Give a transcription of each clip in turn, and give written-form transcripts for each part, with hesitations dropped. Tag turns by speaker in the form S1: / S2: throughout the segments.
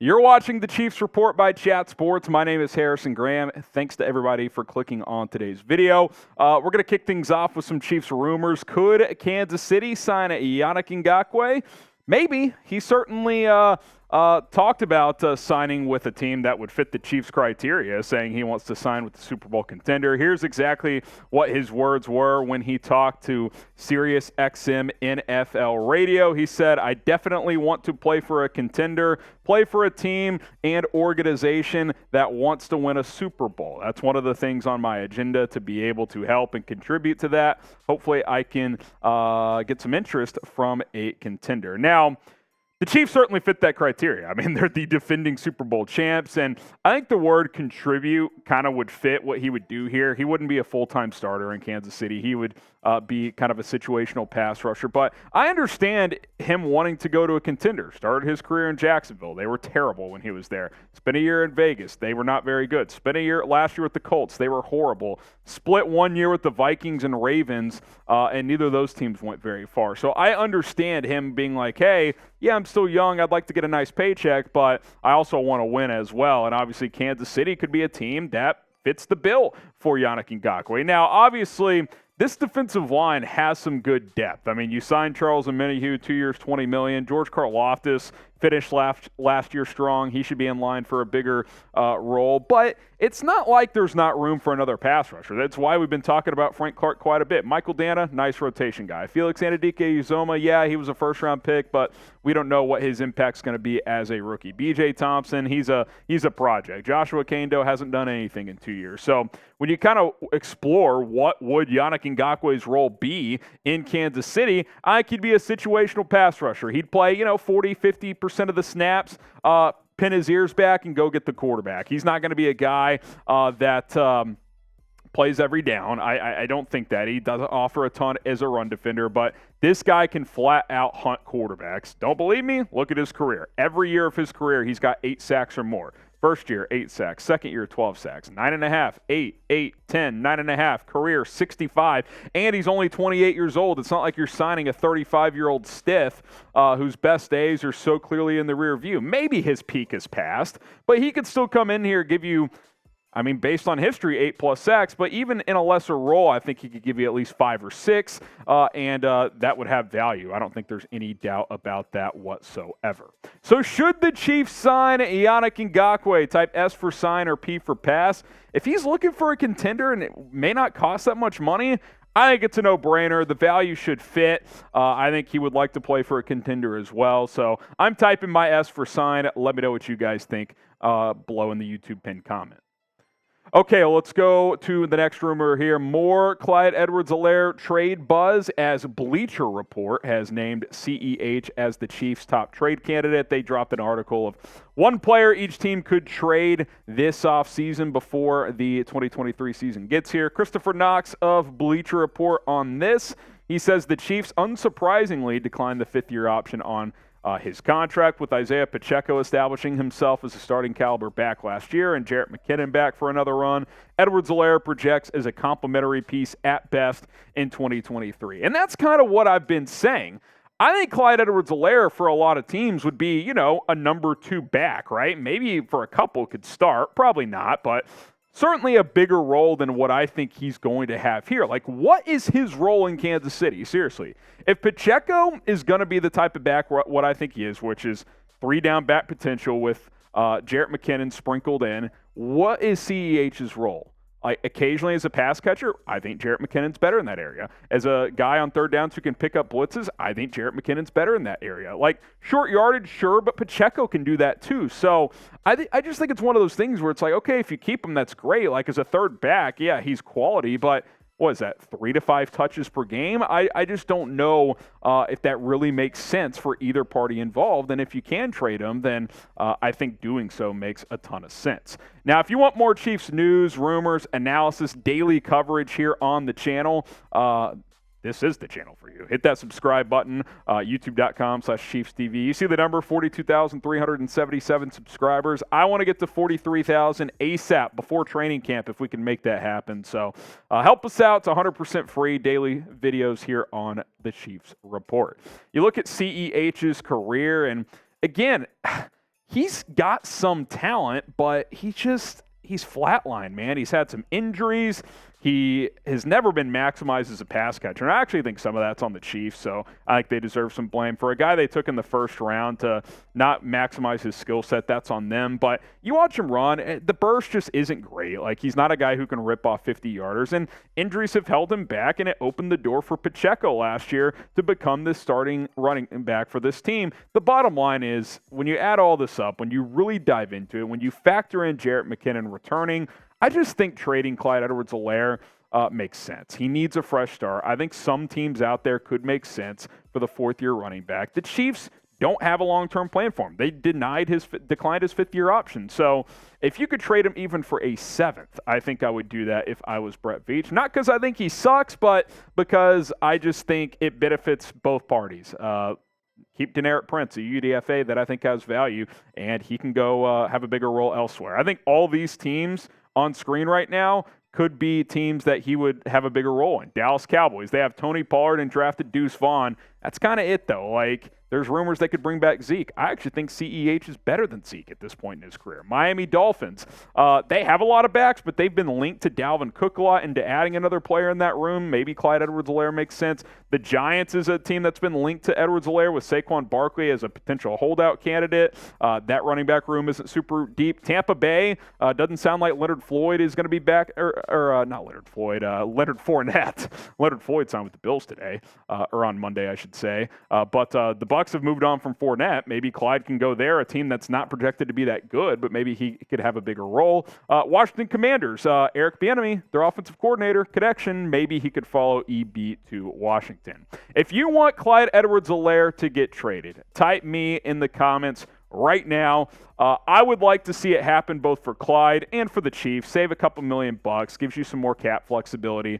S1: You're watching the Chiefs Report by Chat Sports. My name is Harrison Graham. Thanks to everybody for clicking on today's video. We're going to kick things off with some Chiefs rumors. Could Kansas City sign Yannick Ngakoue? Maybe. He certainly talked about signing with a team that would fit the Chiefs' criteria, saying he wants to sign with the Super Bowl contender. Here's exactly what his words were when he talked to SiriusXM NFL Radio. He said, "I definitely want to play for a contender, play for a team and organization that wants to win a Super Bowl. That's one of the things on my agenda, to be able to help and contribute to that. Hopefully I can get some interest from a contender." Now, the Chiefs certainly fit that criteria. I mean, they're the defending Super Bowl champs, and I think the word contribute kind of would fit what he would do here. He wouldn't be a full-time starter in Kansas City. He would be kind of a situational pass rusher. But I understand him wanting to go to a contender. Started his career in Jacksonville. They were terrible when he was there. Spent a year in Vegas. They were not very good. Spent a year last year with the Colts. They were horrible. Split 1 year with the Vikings and Ravens, and neither of those teams went very far. So I understand him being like, hey, yeah, I'm still young. I'd like to get a nice paycheck, but I also want to win as well. And obviously Kansas City could be a team that fits the bill for Yannick Ngakoue. Now, obviously, this defensive line has some good depth. I mean, you signed Charles Omenihu, 2 years, $20 million. George Karlaftis finished last year strong. He should be in line for a bigger role. But it's not like there's not room for another pass rusher. That's why we've been talking about Frank Clark quite a bit. Michael Dana, nice rotation guy. Felix Anudike-Uzomah, yeah, he was a first-round pick, but we don't know what his impact's going to be as a rookie. B.J. Thompson, he's a project. Joshua Kando hasn't done anything in 2 years. So when you kind of explore what would Yannick Ngakoue's role be in Kansas City, I think he'd be a situational pass rusher. He'd play, 40, 50% of the snaps, pin his ears back and go get the quarterback. He's not going to be a guy that plays every down. I don't think that. He doesn't offer a ton as a run defender, but this guy can flat out hunt quarterbacks. Don't believe me? Look at his career. Every year of his career, he's got 8 sacks or more. First year, 8 sacks. Second year, 12 sacks. 9.5, 8, 10, 9.5. Career, 65. And he's only 28 years old. It's not like you're signing a 35-year-old stiff whose best days are so clearly in the rear view. Maybe his peak has passed, but he could still come in here, give you, based on history, 8+ sacks, but even in a lesser role, I think he could give you at least 5 or 6, and that would have value. I don't think there's any doubt about that whatsoever. So should the Chiefs sign Yannick Ngakoue, type S for sign or P for pass? If he's looking for a contender and it may not cost that much money, I think it's a no-brainer. The value should fit. I think he would like to play for a contender as well. So I'm typing my S for sign. Let me know what you guys think below in the YouTube pinned comment. Okay, well, let's go to the next rumor here. More Clyde Edwards-Helaire trade buzz, as Bleacher Report has named CEH as the Chiefs' top trade candidate. They dropped an article of one player each team could trade this offseason before the 2023 season gets here. Christopher Knox of Bleacher Report on this. He says the Chiefs, unsurprisingly, declined the 5th-year option on his contract, with Isiah Pacheco establishing himself as a starting caliber back last year and Jerick McKinnon back for another run. Edwards-Helaire projects as a complementary piece at best in 2023. And that's kind of what I've been saying. I think Clyde Edwards-Helaire for a lot of teams would be, a number 2 back, right? Maybe for a couple could start, probably not, but certainly a bigger role than what I think he's going to have here. Like, what is his role in Kansas City? Seriously. If Pacheco is going to be the type of back what I think he is, which is 3-down back potential with Jerick McKinnon sprinkled in, what is CEH's role? Like, occasionally as a pass catcher, I think Jerick McKinnon's better in that area. As a guy on third downs who can pick up blitzes, I think Jerick McKinnon's better in that area. Like, short yardage, sure, but Pacheco can do that too. So I just think it's one of those things where it's like, okay, if you keep him, that's great. Like, as a third back, yeah, he's quality, but what is that, 3 to 5 touches per game? I just don't know if that really makes sense for either party involved. And if you can trade him, then I think doing so makes a ton of sense. Now, if you want more Chiefs news, rumors, analysis, daily coverage here on the channel, this is the channel for you. Hit that subscribe button, youtube.com/ChiefsTV. You see the number, 42,377 subscribers. I want to get to 43,000 ASAP before training camp if we can make that happen. So help us out. It's 100% free daily videos here on the Chiefs Report. You look at CEH's career, and again, he's got some talent, but he's flatlined, man. He's had some injuries. He has never been maximized as a pass catcher, and I actually think some of that's on the Chiefs, so I think they deserve some blame. For a guy they took in the first round to not maximize his skill set, that's on them. But you watch him run, the burst just isn't great. Like, he's not a guy who can rip off 50-yarders, and injuries have held him back, and it opened the door for Pacheco last year to become the starting running back for this team. The bottom line is, when you add all this up, when you really dive into it, when you factor in Jerick McKinnon returning, I just think trading Clyde Edwards-Helaire makes sense. He needs a fresh start. I think some teams out there could make sense for the fourth-year running back. The Chiefs don't have a long-term plan for him. They declined his fifth-year option. So if you could trade him even for a seventh, I think I would do that if I was Brett Veach. Not because I think he sucks, but because I just think it benefits both parties. Keep Deneric Prince, a UDFA that I think has value, and he can go have a bigger role elsewhere. I think all these teams on screen right now could be teams that he would have a bigger role in. Dallas Cowboys, they have Tony Pollard and drafted Deuce Vaughn. That's kind of it, though. Like, there's rumors they could bring back Zeke. I actually think CEH is better than Zeke at this point in his career. Miami Dolphins, they have a lot of backs, but they've been linked to Dalvin Cook a lot, and to adding another player in that room, maybe Clyde Edwards-Helaire makes sense. The Giants is a team that's been linked to Edwards-Helaire with Saquon Barkley as a potential holdout candidate. That running back room isn't super deep. Tampa Bay, doesn't sound like Leonard Floyd is going to be back, or not Leonard Floyd, Leonard Fournette. Leonard Floyd signed with the Bills today, or on Monday, I should say. But the Bucs have moved on from Fournette. Maybe Clyde can go there, a team that's not projected to be that good, but maybe he could have a bigger role. Washington Commanders, Eric Bieniemy, their offensive coordinator, connection. Maybe he could follow EB to Washington. If you want Clyde Edwards-Helaire to get traded, type me in the comments right now. I would like to see it happen both for Clyde and for the Chiefs. Save a couple $1,000,000, gives you some more cap flexibility,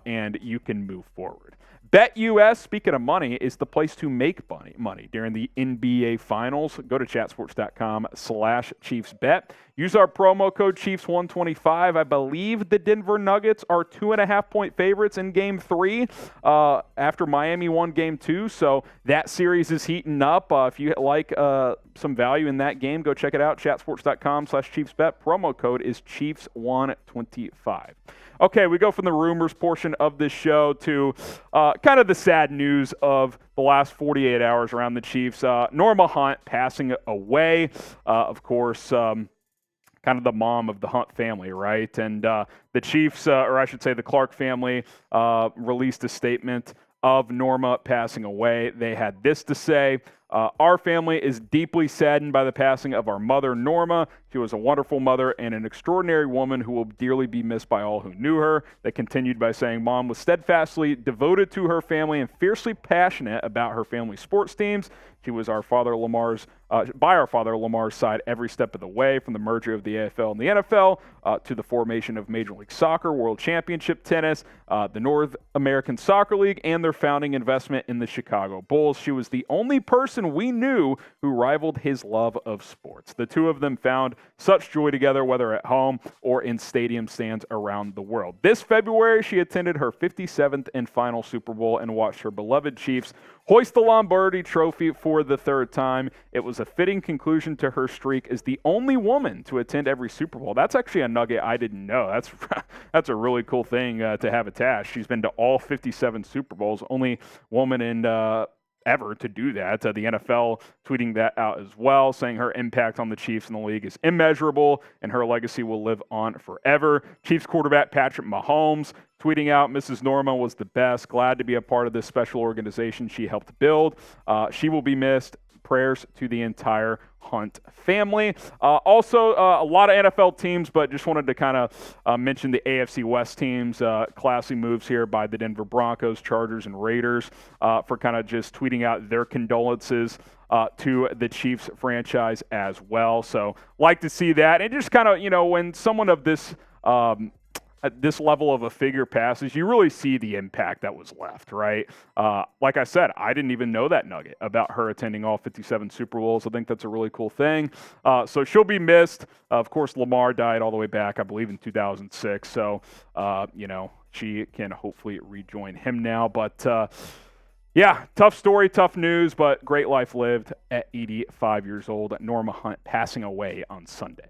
S1: and you can move forward. BetUS, speaking of money, is the place to make money during the NBA Finals. Go to chatsports.com/ChiefsBet. Use our promo code Chiefs125. I believe the Denver Nuggets are 2.5-point favorites in Game 3 after Miami won Game 2. So that series is heating up. If you like some value in that game, go check it out. Chatsports.com/ChiefsBet. Promo code is Chiefs125. Okay, we go from the rumors portion of this show to kind of the sad news of the last 48 hours around the Chiefs. Norma Hunt passing away, of course, kind of the mom of the Hunt family, right? And the Chiefs, or I should say the Clark family, released a statement of Norma passing away. They had this to say: our family is deeply saddened by the passing of our mother, Norma. She was a wonderful mother and an extraordinary woman who will dearly be missed by all who knew her. They continued by saying Mom was steadfastly devoted to her family and fiercely passionate about her family's sports teams. She was by our father Lamar's side every step of the way, from the merger of the AFL and the NFL to the formation of Major League Soccer, World Championship Tennis, the North American Soccer League, and their founding investment in the Chicago Bulls. She was the only person we knew who rivaled his love of sports. The two of them found such joy together, whether at home or in stadium stands around the world. This February, she attended her 57th and final Super Bowl and watched her beloved Chiefs hoist the Lombardi Trophy for the third time. It was a fitting conclusion to her streak as the only woman to attend every Super Bowl. That's actually a nugget I didn't know. That's a really cool thing to have attached. She's been to all 57 Super Bowls, only woman in ever to do that. The NFL tweeting that out as well, saying her impact on the Chiefs and the league is immeasurable and her legacy will live on forever. Chiefs quarterback Patrick Mahomes tweeting out, Mrs. Norma was the best. Glad to be a part of this special organization she helped build. She will be missed. Prayers to the entire Hunt family. Also, a lot of NFL teams, but just wanted to kind of mention the AFC West teams. Classy moves here by the Denver Broncos, Chargers, and Raiders for kind of just tweeting out their condolences to the Chiefs franchise as well. So like to see that. And just kind of, when someone of this at this level of a figure passes, you really see the impact that was left, right? Like I said, I didn't even know that nugget about her attending all 57 Super Bowls. I think that's a really cool thing. So she'll be missed. Of course, Lamar died all the way back, I believe, in 2006. So, she can hopefully rejoin him now. But Yeah, tough story, tough news, but great life lived at 85 years old. Norma Hunt passing away on Sunday.